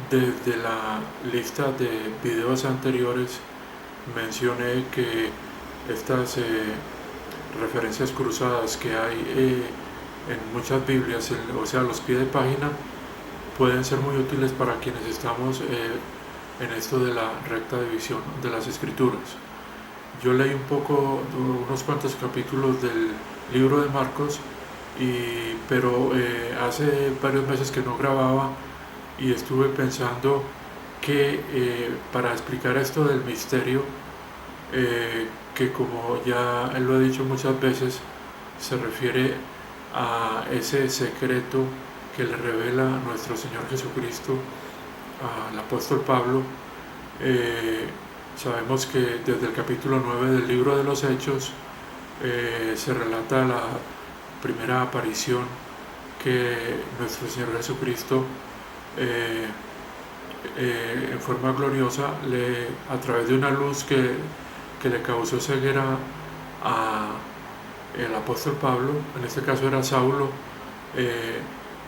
Desde la lista de videos anteriores mencioné que estas referencias cruzadas que hay en muchas Biblias, o sea, los pies de página, pueden ser muy útiles para quienes estamos en esto de la recta división de las escrituras. Yo leí unos cuantos capítulos del libro de Marcos, pero hace varios meses que no grababa y estuve pensando que para explicar esto del misterio, que como ya lo he dicho muchas veces, se refiere a ese secreto que le revela nuestro Señor Jesucristo al apóstol Pablo. Sabemos que desde el capítulo 9 del libro de los Hechos se relata la primera aparición que nuestro Señor Jesucristo en forma gloriosa a través de una luz que le causó ceguera a el apóstol Pablo, en este caso era Saulo,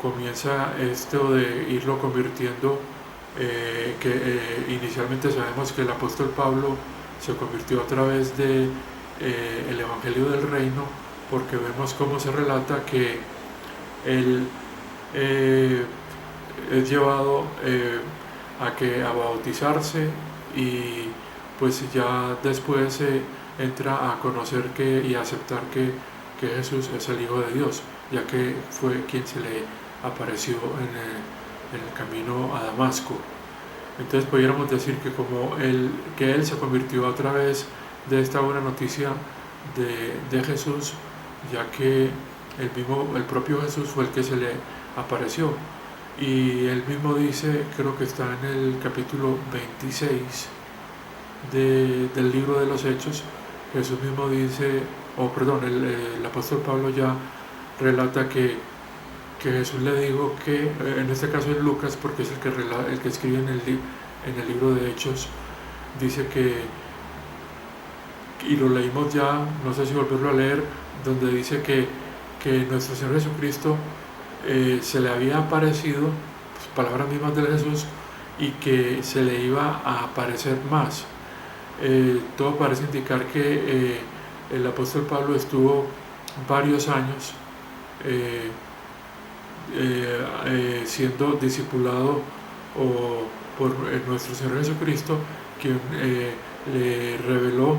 comienza esto de irlo convirtiendo, inicialmente sabemos que el apóstol Pablo se convirtió a través de el Evangelio del Reino, porque vemos cómo se relata que él es llevado a bautizarse, y pues ya después entra a conocer y a aceptar que Jesús es el Hijo de Dios, ya que fue quien se le apareció en el camino a Damasco. Entonces pudiéramos decir que que él se convirtió a través de esta buena noticia de Jesús, ya que el propio Jesús fue el que se le apareció. Y él mismo dice, creo que está en el capítulo 26 del libro de los Hechos, Jesús mismo dice, el apóstol Pablo ya relata que Jesús le dijo que, en este caso es Lucas, porque es el que escribe en el libro de Hechos, dice y lo leímos ya, no sé si volverlo a leer, donde dice que nuestro Señor Jesucristo se le había aparecido, pues, palabras mismas de Jesús, y que se le iba a aparecer más. Todo parece indicar que el apóstol Pablo estuvo varios años siendo discipulado por nuestro Señor Jesucristo, quien le reveló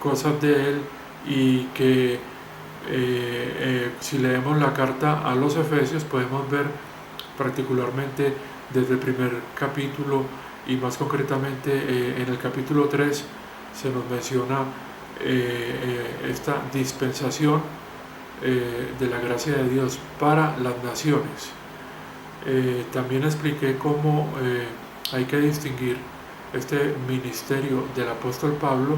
cosas de él, y que si leemos la carta a los Efesios podemos ver particularmente desde el primer capítulo, y más concretamente en el capítulo 3 se nos menciona esta dispensación de la gracia de Dios para las naciones. También expliqué cómo hay que distinguir este ministerio del apóstol Pablo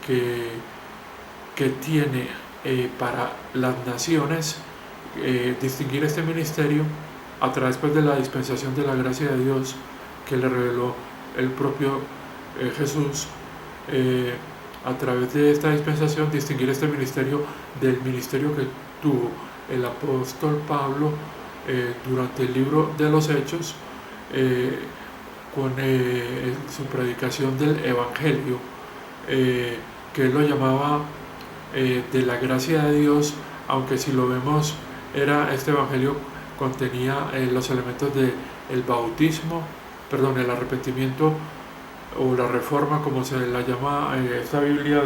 que tiene para las naciones, distinguir este ministerio a través de la dispensación de la gracia de Dios que le reveló el propio Jesús. A través de esta dispensación, distinguir este ministerio del ministerio que tuvo el apóstol Pablo durante el libro de los Hechos, con su predicación del Evangelio, que él lo llamaba de la gracia de Dios, aunque si lo vemos, este Evangelio contenía los elementos del bautismo, el arrepentimiento o la reforma, como se la llama esta Biblia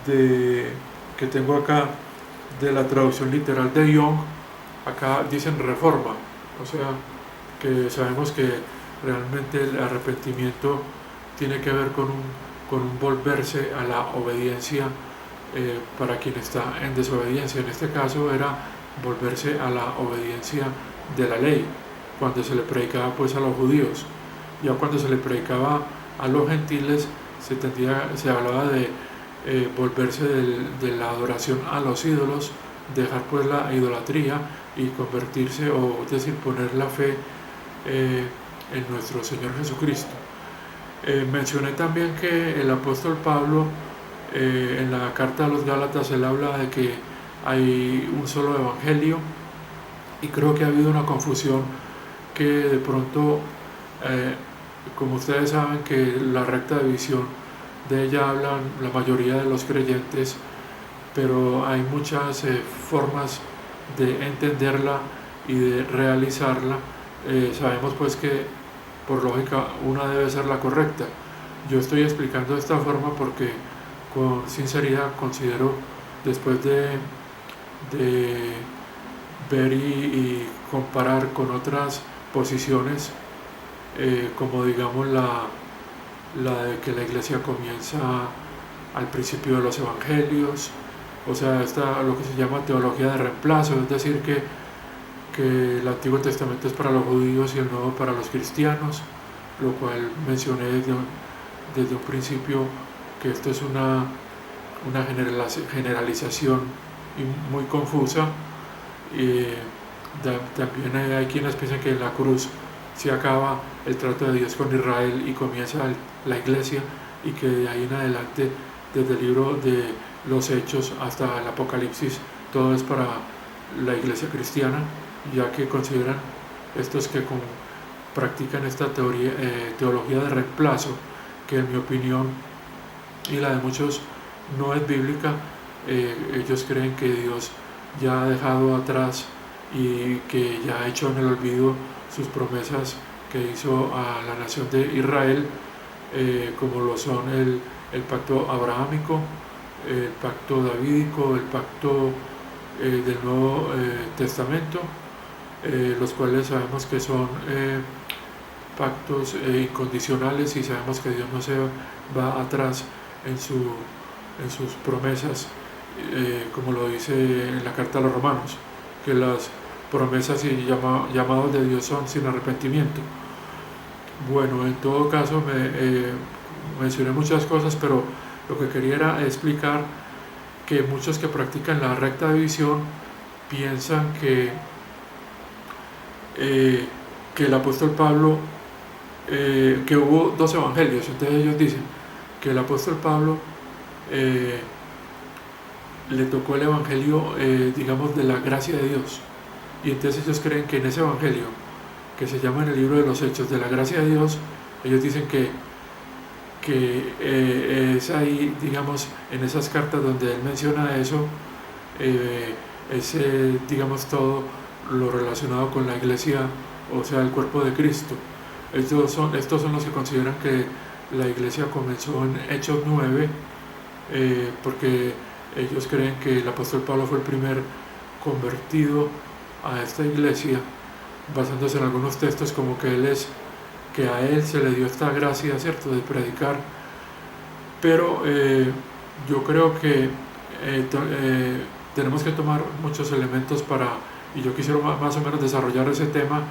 que tengo acá, de la traducción literal de Young. Acá dicen reforma, o sea que sabemos que realmente el arrepentimiento tiene que ver con un volverse a la obediencia para quien está en desobediencia. En este caso era volverse a la obediencia de la ley, cuando se le predicaba pues a los judíos. Ya cuando se le predicaba a los gentiles se hablaba de volverse de la adoración a los ídolos, dejar pues la idolatría y convertirse, o es decir, poner la fe en nuestro Señor Jesucristo. Mencioné también que el apóstol Pablo en la carta a los Gálatas él habla de que hay un solo evangelio, y creo que ha habido una confusión que de pronto, eh, como ustedes saben que la recta división de ella hablan la mayoría de los creyentes, pero hay muchas formas de entenderla y de realizarla. Sabemos pues que por lógica una debe ser la correcta. Yo estoy explicando de esta forma porque con sinceridad considero, después de ver y comparar con otras posiciones, como digamos la de que la iglesia comienza al principio de los evangelios, o sea, está lo que se llama teología de reemplazo, es decir, que el Antiguo Testamento es para los judíos y el Nuevo para los cristianos, lo cual mencioné desde un principio que esto es una generalización muy confusa. También hay quienes piensan que en la cruz se acaba el trato de Dios con Israel y comienza la iglesia, y que de ahí en adelante, desde el libro de los Hechos hasta el Apocalipsis, todo es para la iglesia cristiana, ya que consideran estos que practican esta teología de reemplazo, que en mi opinión y la de muchos no es bíblica. Ellos creen que Dios ya ha dejado atrás y que ya ha hecho en el olvido sus promesas que hizo a la nación de Israel, como lo son el pacto abrahámico, el pacto davídico, el pacto del Nuevo Testamento, los cuales sabemos que son pactos incondicionales, y sabemos que Dios no se va atrás en sus promesas, como lo dice en la carta a los Romanos, que las promesas y llamados de Dios son sin arrepentimiento. Bueno, en todo caso mencioné muchas cosas, pero lo que quería era explicar que muchos que practican la recta división piensan que el apóstol Pablo, que hubo dos evangelios. Entonces ellos dicen que el apóstol Pablo le tocó el evangelio, digamos, de la gracia de Dios, y entonces ellos creen que en ese evangelio, que se llama en el libro de los Hechos, de la gracia de Dios, ellos dicen que es ahí, digamos, en esas cartas donde él menciona eso, es, digamos, todo lo relacionado con la iglesia, o sea, el cuerpo de Cristo. Estos son los que consideran que la iglesia comenzó en Hechos 9, porque ellos creen que el apóstol Pablo fue el primer convertido a esta iglesia, basándose en algunos textos como que a él se le dio esta gracia, ¿cierto?, de predicar. Pero yo creo que tenemos que tomar muchos elementos y yo quisiera más o menos desarrollar ese tema